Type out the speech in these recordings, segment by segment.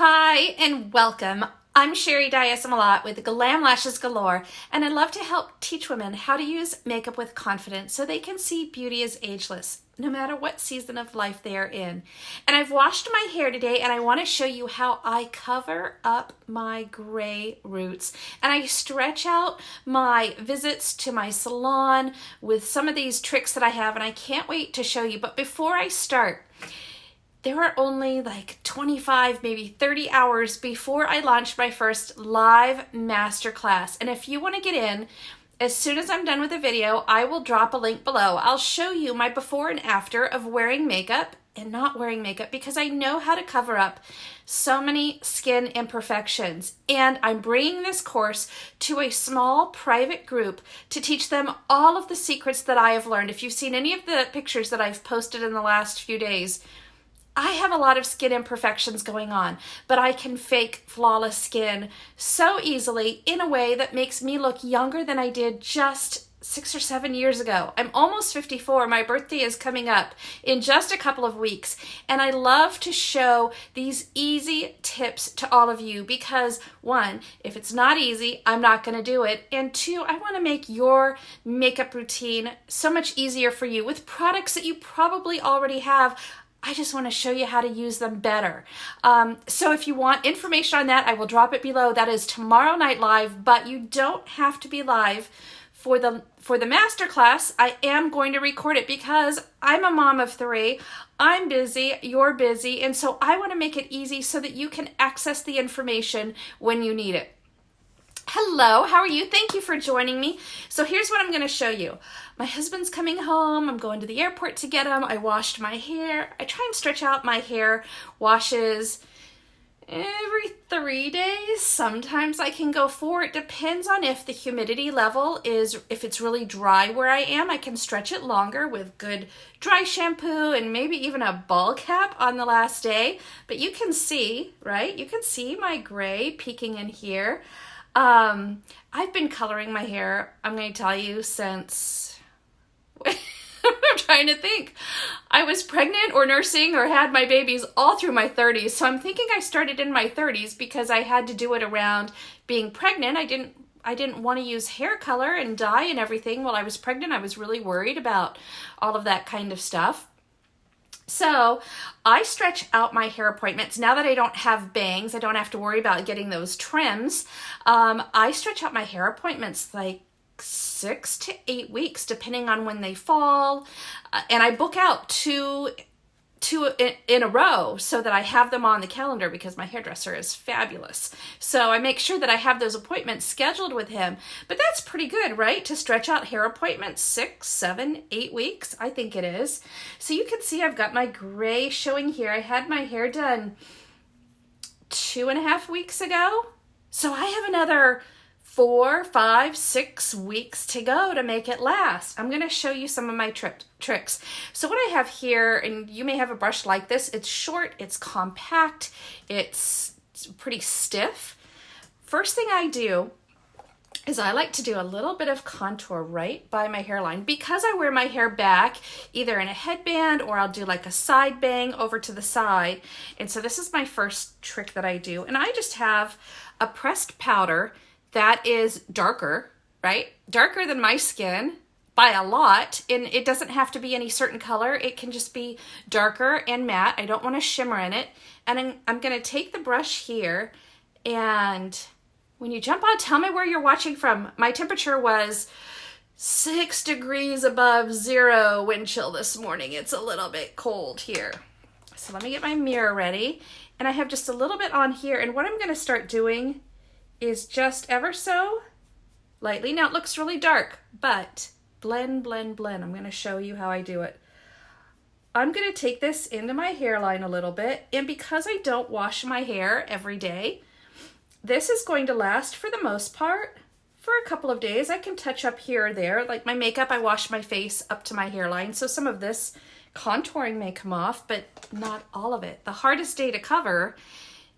Hi and welcome. I'm Sherry Diasamalot with Glam Lashes Galore, and I love to help teach women how to use makeup with confidence so they can see beauty is ageless, no matter what season of life they are in. And I've washed my hair today, and I want to show you how I cover up my gray roots. And I stretch out my visits to my salon with some of these tricks that I have, and I can't wait to show you. But before I start, there are only like 25, maybe 30 hours before I launch my first live masterclass. And if you want to get in, as soon as I'm done with the video, I will drop a link below. I'll show you my before and after of wearing makeup and not wearing makeup, because I know how to cover up so many skin imperfections. And I'm bringing this course to a small private group to teach them all of the secrets that I have learned. If you've seen any of the pictures that I've posted in the last few days, I have a lot of skin imperfections going on, but I can fake flawless skin so easily in a way that makes me look younger than I did just 6 or 7 years ago. I'm almost 54. My birthday is coming up in just a couple of weeks, and I love to show these easy tips to all of you because, one, if it's not easy, I'm not going to do it, and two, I want to make your makeup routine so much easier for you with products that you probably already have. I just want to show you how to use them better. So if you want information on that, I will drop it below. That is tomorrow night live, but you don't have to be live for the masterclass. I am going to record it because I'm a mom of 3. I'm busy, you're busy, and so I want to make it easy so that you can access the information when you need it. Hello, how are you? Thank you for joining me. So here's what I'm going to show you. My husband's coming home. I'm going to the airport to get him. I washed my hair. I try and stretch out my hair washes every 3 days. Sometimes I can go 4. It depends on if the humidity level is, if it's really dry where I am, I can stretch it longer with good dry shampoo and maybe even a ball cap on the last day. But you can see, right? You can see my gray peeking in here. I've been coloring my hair, I'm going to tell you, since, I'm trying to think. I was pregnant or nursing or had my babies all through my 30s. So I'm thinking I started in my 30s because I had to do it around being pregnant. I didn't want to use hair color and dye and everything while I was pregnant. I was really worried about all of that kind of stuff. So I stretch out my hair appointments. Now that I don't have bangs, I don't have to worry about getting those trims. I stretch out my hair appointments like 6 to 8 weeks, depending on when they fall. And I book out two in a row so that I have them on the calendar because my hairdresser is fabulous. So I make sure that I have those appointments scheduled with him. But that's pretty good, right? To stretch out hair appointments 6, 7, 8 weeks. I think it is. So you can see I've got my gray showing here. I had my hair done 2.5 weeks ago. So I have another 4, 5, 6 weeks to go to make it last. I'm going to show you some of my tricks. So what I have here, and you may have a brush like this, it's short, it's compact, it's pretty stiff. First thing I do is I like to do a little bit of contour right by my hairline because I wear my hair back either in a headband or I'll do like a side bang over to the side. And so this is my first trick that I do. And I just have a pressed powder that is darker, right? Darker than my skin by a lot. And it doesn't have to be any certain color. It can just be darker and matte. I don't want to shimmer in it. And I'm going to take the brush here, and when you jump on, tell me where you're watching from. My temperature was 6 degrees above 0 wind chill this morning. It's a little bit cold here. So let me get my mirror ready. And I have just a little bit on here. And what I'm going to start doing is just ever so lightly. Now it looks really dark, but blend, blend, blend. I'm going to show you how I do it. I'm going to take this into my hairline a little bit, and because I don't wash my hair every day, this is going to last for the most part for a couple of days. I can touch up here or there. Like my makeup, I wash my face up to my hairline, so some of this contouring may come off, but not all of it. The hardest day to cover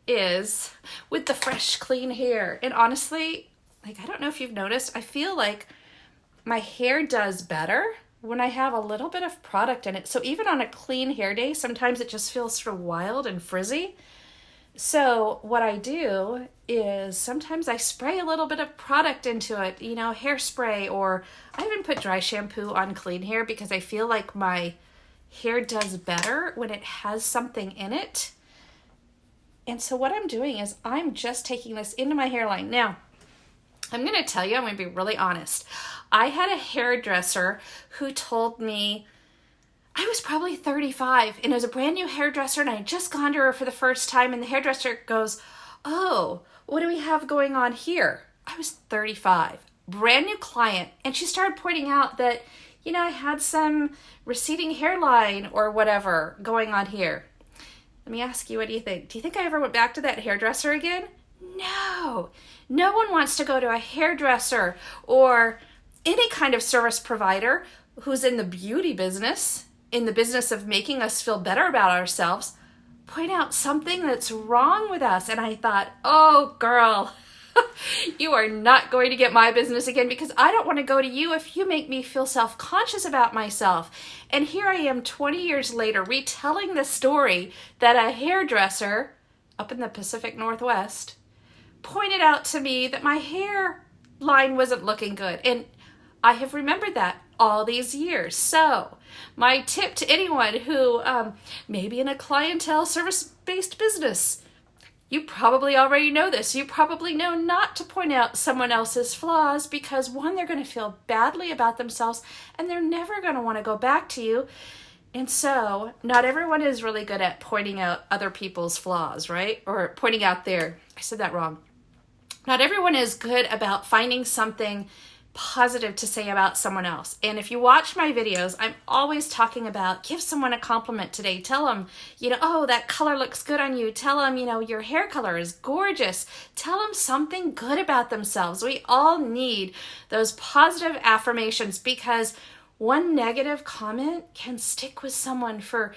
is with the fresh, clean hair. And honestly, like, I don't know if you've noticed, I feel like my hair does better when I have a little bit of product in it. So even on a clean hair day, sometimes it just feels sort of wild and frizzy. So what I do is sometimes I spray a little bit of product into it, hairspray, or I even put dry shampoo on clean hair because I feel like my hair does better when it has something in it. And so what I'm doing is I'm just taking this into my hairline. Now, I'm going to tell you, I'm going to be really honest. I had a hairdresser who told me I was probably 35 and it was a brand new hairdresser and I had just gone to her for the first time and the hairdresser goes, "Oh, what do we have going on here?" I was 35, brand new client, and she started pointing out that, I had some receding hairline or whatever going on here. Let me ask you, what do you think? Do you think I ever went back to that hairdresser again? No. No one wants to go to a hairdresser or any kind of service provider who's in the beauty business, in the business of making us feel better about ourselves, point out something that's wrong with us. And I thought, oh, girl, you are not going to get my business again because I don't want to go to you if you make me feel self-conscious about myself. And here I am 20 years later retelling the story that a hairdresser up in the Pacific Northwest pointed out to me that my hairline wasn't looking good. And I have remembered that all these years. So my tip to anyone who may be in a clientele service-based business, you probably already know this. You probably know not to point out someone else's flaws because, one, they're going to feel badly about themselves and they're never going to want to go back to you. And so not everyone is really good at pointing out other people's flaws, right? Or pointing out I said that wrong. Not everyone is good about finding something positive to say about someone else. And if you watch my videos, I'm always talking about give someone a compliment today. Tell them, oh, that color looks good on you. Tell them, your hair color is gorgeous. Tell them something good about themselves. We all need those positive affirmations because one negative comment can stick with someone for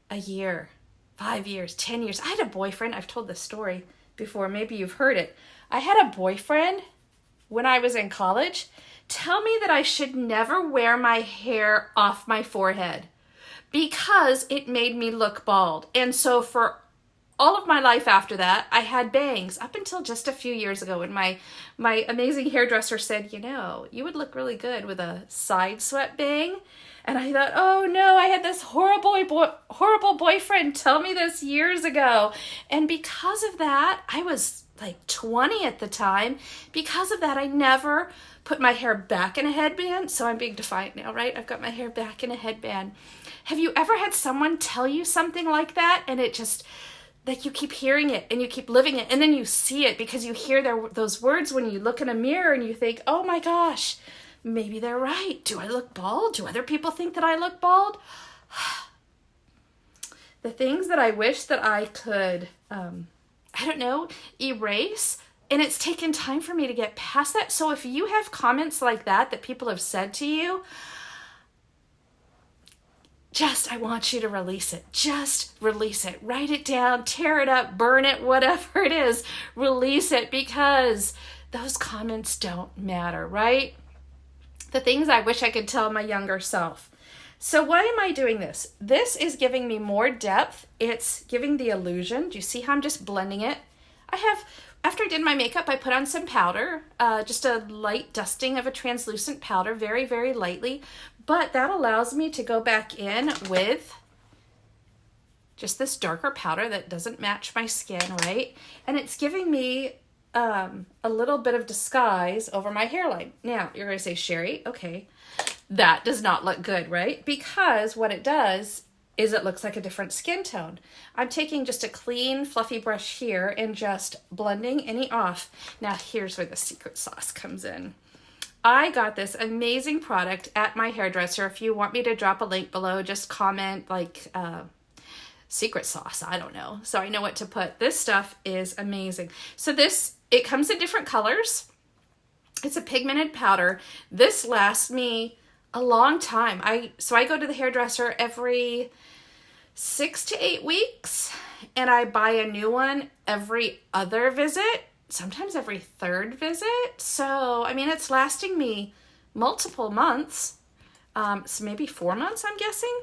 a year, 5 years, 10 years. I had a boyfriend. I've told this story before. Maybe you've heard it. I had a boyfriend when I was in college tell me that I should never wear my hair off my forehead because it made me look bald. And so for all of my life after that, I had bangs up until just a few years ago when my amazing hairdresser said, you would look really good with a side swept bang. And I thought, oh no, I had this horrible boyfriend tell me this years ago. And because of that, I was like 20 at the time. Because of that, I never put my hair back in a headband. So I'm being defiant now, right? I've got my hair back in a headband. Have you ever had someone tell you something like that and it just, like, you keep hearing it and you keep living it and then you see it because you hear those words when you look in a mirror and you think, oh my gosh, maybe they're right. Do I look bald? Do other people think that I look bald? The things that I wish that I could, erase. And it's taken time for me to get past that. So if you have comments like that people have said to you, I want you to release it. Just release it. Write it down, tear it up, burn it, whatever it is. Release it because those comments don't matter, right? The things I wish I could tell my younger self. So why am I doing this? This is giving me more depth. It's giving the illusion. Do you see how I'm just blending it? After I did my makeup, I put on some powder, just a light dusting of a translucent powder, very, very lightly. But that allows me to go back in with just this darker powder that doesn't match my skin, right? And it's giving me a little bit of disguise over my hairline. Now, you're going to say, Sherry, okay, that does not look good, right? Because what it does is it looks like a different skin tone. I'm taking just a clean, fluffy brush here and just blending any off. Now, here's where the secret sauce comes in. I got this amazing product at my hairdresser. If you want me to drop a link below, just comment secret sauce, I don't know. So I know what to put. This stuff is amazing. So it comes in different colors. It's a pigmented powder. This lasts me a long time. So I go to the hairdresser every 6 to 8 weeks and I buy a new one every other visit, sometimes every third visit. So, it's lasting me multiple months. So maybe 4 months, I'm guessing.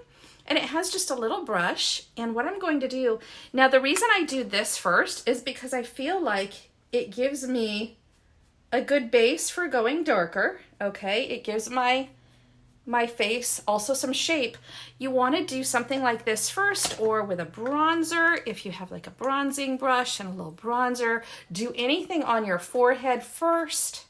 And it has just a little brush. And what I'm going to do, now the reason I do this first is because I feel like it gives me a good base for going darker, okay? It gives my face also some shape. You want to do something like this first, or with a bronzer. If you have like a bronzing brush and a little bronzer, do anything on your forehead first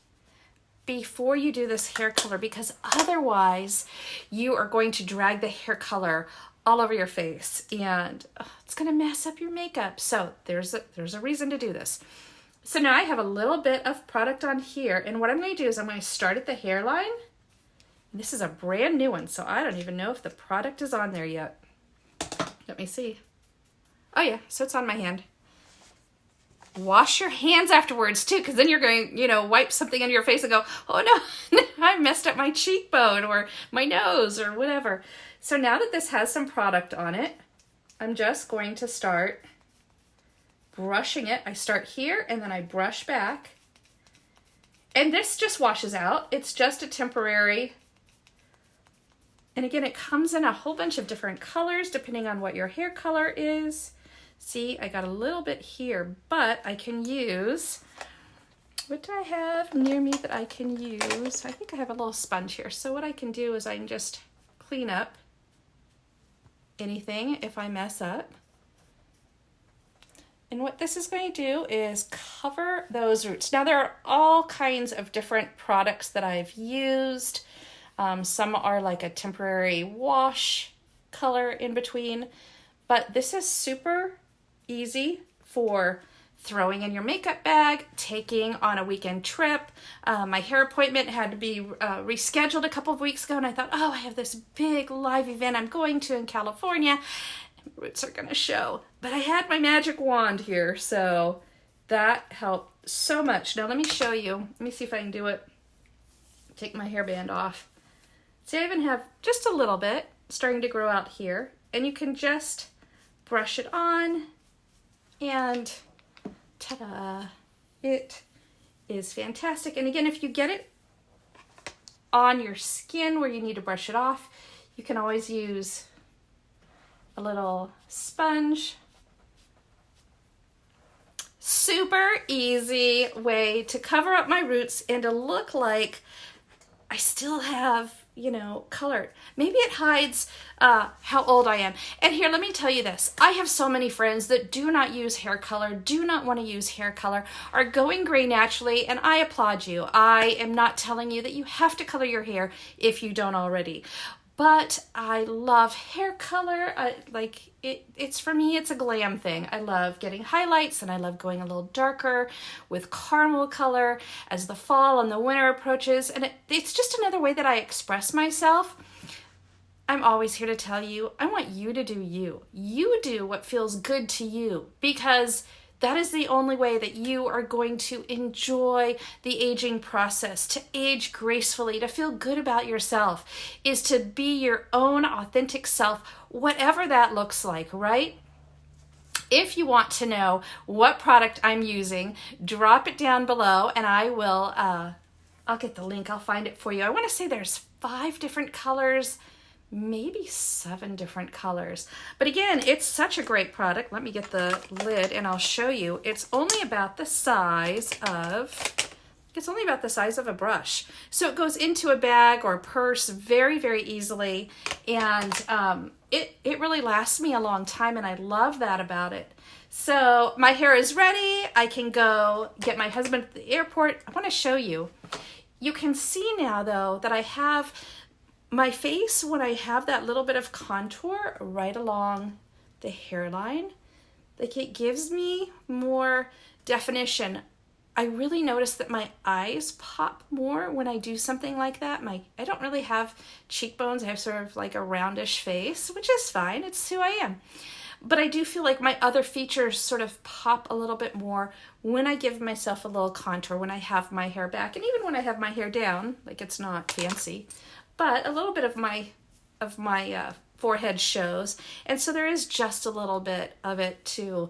before you do this hair color, because otherwise you are going to drag the hair color all over your face and it's going to mess up your makeup. So there's a reason to do this. So now I have a little bit of product on here, and what I'm going to do is I'm going to start at the hairline. This is a brand new one, so I don't even know if the product is on there yet. Let me see. Oh yeah, so it's on my hand. Wash your hands afterwards too, because then you're going, wipe something on your face and go, oh no, I messed up my cheekbone or my nose or whatever. So now that this has some product on it, I'm just going to start brushing it. I start here and then I brush back. And this just washes out. It's just a temporary. And again, it comes in a whole bunch of different colors depending on what your hair color is. See, I got a little bit here, but I can use, what do I have near me that I can use? I think I have a little sponge here. So what I can do is I can just clean up anything if I mess up. And what this is going to do is cover those roots. Now there are all kinds of different products that I've used. Some are like a temporary wash color in between, but this is super easy for throwing in your makeup bag, taking on a weekend trip. My hair appointment had to be rescheduled a couple of weeks ago, and I thought, oh, I have this big live event I'm going to in California. Roots are gonna show. But I had my magic wand here, so that helped so much. Now let me show you. Let me see if I can do it. Take my hairband off. See, I even have just a little bit starting to grow out here, and you can just brush it on, and ta-da! It is fantastic. And again, if you get it on your skin where you need to brush it off, you can always use a little sponge. Super easy way to cover up my roots and to look like I still have, color. Maybe it hides how old I am. And here, let me tell you this. I have so many friends that do not use hair color, do not want to use hair color, are going gray naturally, and I applaud you. I am not telling you that you have to color your hair if you don't already. But I love hair color. It's for me, it's a glam thing. I love getting highlights, and I love going a little darker with caramel color as the fall and the winter approaches. And it's just another way that I express myself. I'm always here to tell you, I want you to do you. You do what feels good to you, because that is the only way that you are going to enjoy the aging process, to age gracefully, to feel good about yourself, is to be your own authentic self, whatever that looks like, right? If you want to know what product I'm using, drop it down below and I will, I'll get the link, I'll find it for you. I want to say there's 5 different colors, maybe 7 different colors. But again, it's such a great product. Let me get the lid and I'll show you. It's only about the size of a brush. So it goes into a bag or purse very, very easily. And it really lasts me a long time, and I love that about it. So my hair is ready. I can go get my husband at the airport. I want to show you. You can see now though that I have my face, when I have that little bit of contour right along the hairline, like it gives me more definition. I really notice that my eyes pop more when I do something like that. I don't really have cheekbones. I have sort of like a roundish face, which is fine. It's who I am. But I do feel like my other features sort of pop a little bit more when I give myself a little contour, when I have my hair back, and even when I have my hair down, like it's not fancy. But a little bit of my forehead shows. And so there is just a little bit of it to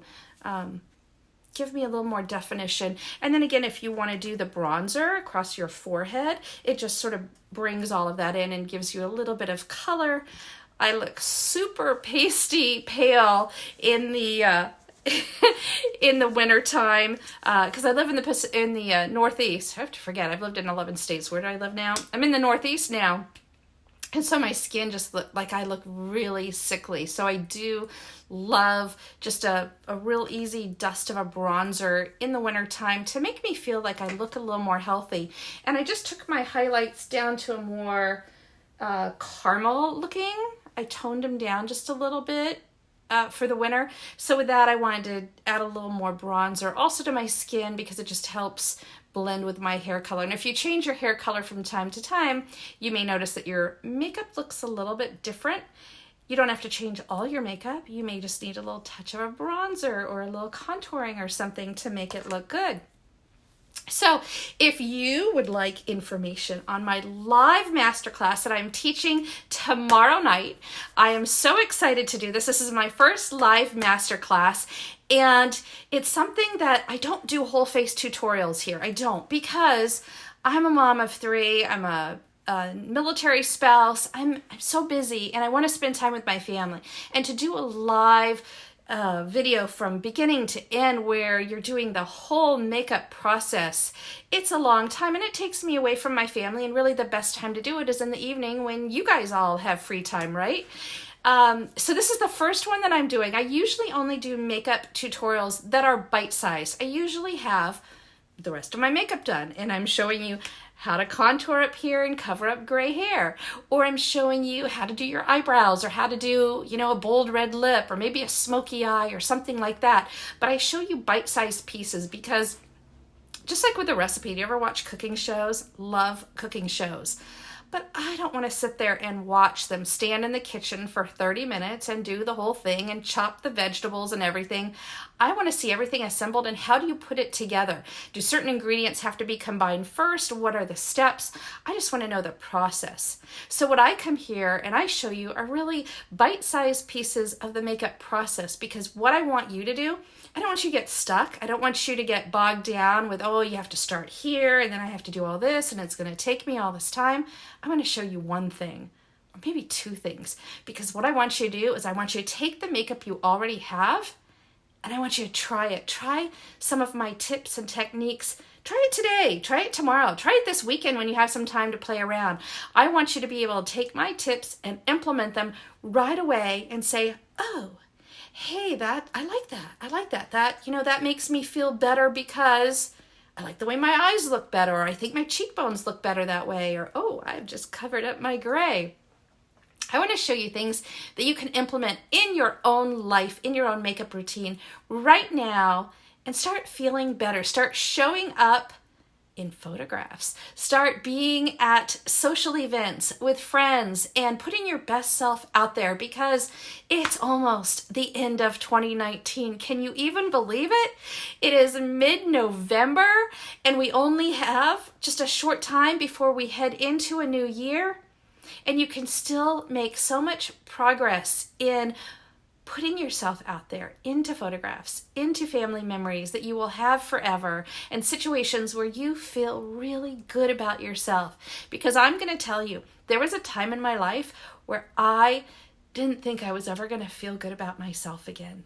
give me a little more definition. And then again, if you want to do the bronzer across your forehead, it just sort of brings all of that in and gives you a little bit of color. I look super pasty pale in the in the winter time, because I live in the Northeast. I have to forget, I've lived in 11 states. Where do I live now? I'm in the Northeast now. And so my skin just look like I look really sickly. So I do love just a real easy dust of a bronzer in the winter time to make me feel like I look a little more healthy. And I just took my highlights down to a more caramel looking. I toned them down just a little bit for the winter. So with that, I wanted to add a little more bronzer also to my skin because it just helps blend with my hair color. And if you change your hair color from time to time, you may notice that your makeup looks a little bit different. You don't have to change all your makeup. You may just need a little touch of a bronzer or a little contouring or something to make it look good. So if you would like information on my live masterclass that I'm teaching tomorrow night, I am so excited to do this. This is my first live masterclass, and it's something that I don't do whole face tutorials here. I don't, because I'm a mom of 3. I'm a military spouse. I'm so busy, and I want to spend time with my family. And to do a live video from beginning to end where you're doing the whole makeup process, it's a long time and it takes me away from my family, and really the best time to do it is in the evening when you guys all have free time, right? So this is the first one that I'm doing. I usually only do makeup tutorials that are bite-sized. I usually have the rest of my makeup done, and I'm showing you how to contour up here and cover up gray hair, or I'm showing you how to do your eyebrows, or how to do, a bold red lip, or maybe a smoky eye or something like that. But I show you bite-sized pieces because just like with a recipe, do you ever watch cooking shows? Love cooking shows. But I don't want to sit there and watch them stand in the kitchen for 30 minutes and do the whole thing and chop the vegetables and everything. I want to see everything assembled, and how do you put it together? Do certain ingredients have to be combined first? What are the steps? I just want to know the process. So what I come here and I show you are really bite-sized pieces of the makeup process, because what I want you to do, I don't want you to get stuck. I don't want you to get bogged down with, oh, you have to start here and then I have to do all this and it's going to take me all this time. I want to show you one thing, or maybe 2 things, because what I want you to do is I want you to take the makeup you already have and I want you to try it. Try some of my tips and techniques. Try it today. Try it tomorrow. Try it this weekend when you have some time to play around. I want you to be able to take my tips and implement them right away and say, oh, hey, I like that. That makes me feel better because I like the way my eyes look better, or I think my cheekbones look better that way, or, oh, I've just covered up my gray. I want to show you things that you can implement in your own life, in your own makeup routine right now, and start feeling better. Start showing up in photographs. Start being at social events with friends and putting your best self out there, because it's almost the end of 2019. Can you even believe it? It is mid-November and we only have just a short time before we head into a new year. And you can still make so much progress in putting yourself out there into photographs, into family memories that you will have forever, and situations where you feel really good about yourself. Because I'm going to tell you, there was a time in my life where I didn't think I was ever going to feel good about myself again.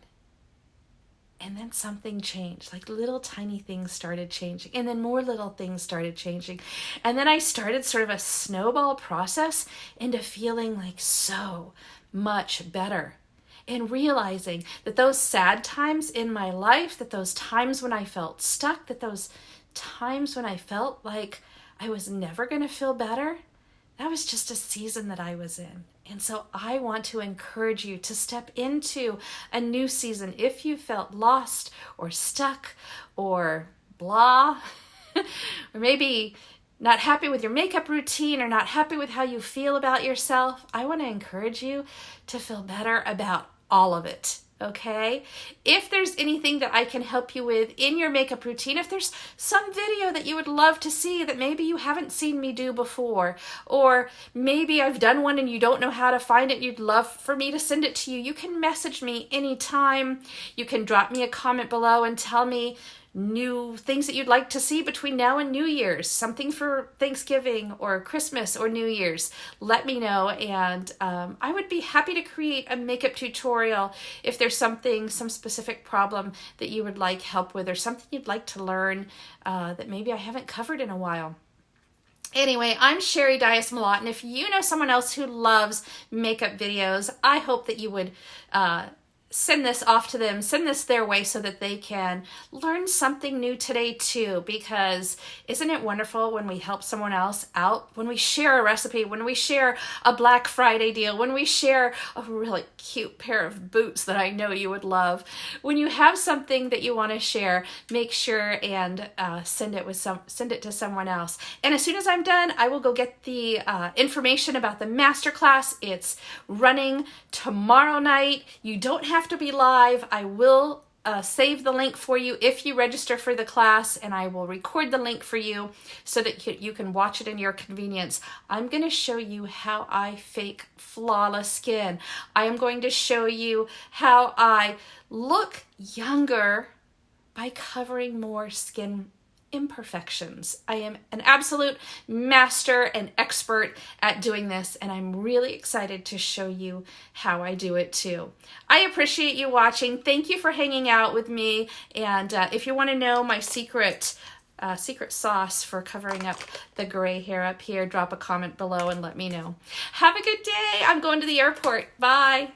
And then something changed, like little tiny things started changing, and then more little things started changing. And then I started sort of a snowball process into feeling like so much better. And realizing that those sad times in my life, that those times when I felt stuck, that those times when I felt like I was never going to feel better, that was just a season that I was in. And so I want to encourage you to step into a new season if you felt lost or stuck or blah, or maybe not happy with your makeup routine or not happy with how you feel about yourself. I want to encourage you to feel better about all of it, okay? If there's anything that I can help you with in your makeup routine, if there's some video that you would love to see that maybe you haven't seen me do before, or maybe I've done one and you don't know how to find it, you'd love for me to send it to you, you can message me anytime. You can drop me a comment below and tell me new things that you'd like to see between now and New Year's, something for Thanksgiving or Christmas or New Year's, let me know. And I would be happy to create a makeup tutorial if there's some specific problem that you would like help with, or something you'd like to learn that maybe I haven't covered in a while. Anyway, I'm Sherry Dias-Malott, and if you know someone else who loves makeup videos, I hope that you would send this off to them, send this their way so that they can learn something new today too, because isn't it wonderful when we help someone else out, when we share a recipe, when we share a Black Friday deal, when we share a really cute pair of boots that I know you would love. When you have something that you want to share, make sure and send it to someone else. And as soon as I'm done, I will go get the information about the masterclass. It's running tomorrow night. You don't have to be live. I will save the link for you if you register for the class, and I will record the link for you so that you can watch it in your convenience. I'm going to show you how I fake flawless skin. I am going to show you how I look younger by covering more skin imperfections. I am an absolute master and expert at doing this, and I'm really excited to show you how I do it too. I appreciate you watching. Thank you for hanging out with me, and if you want to know my secret sauce for covering up the gray hair up here, drop a comment below and let me know. Have a good day. I'm going to the airport. Bye.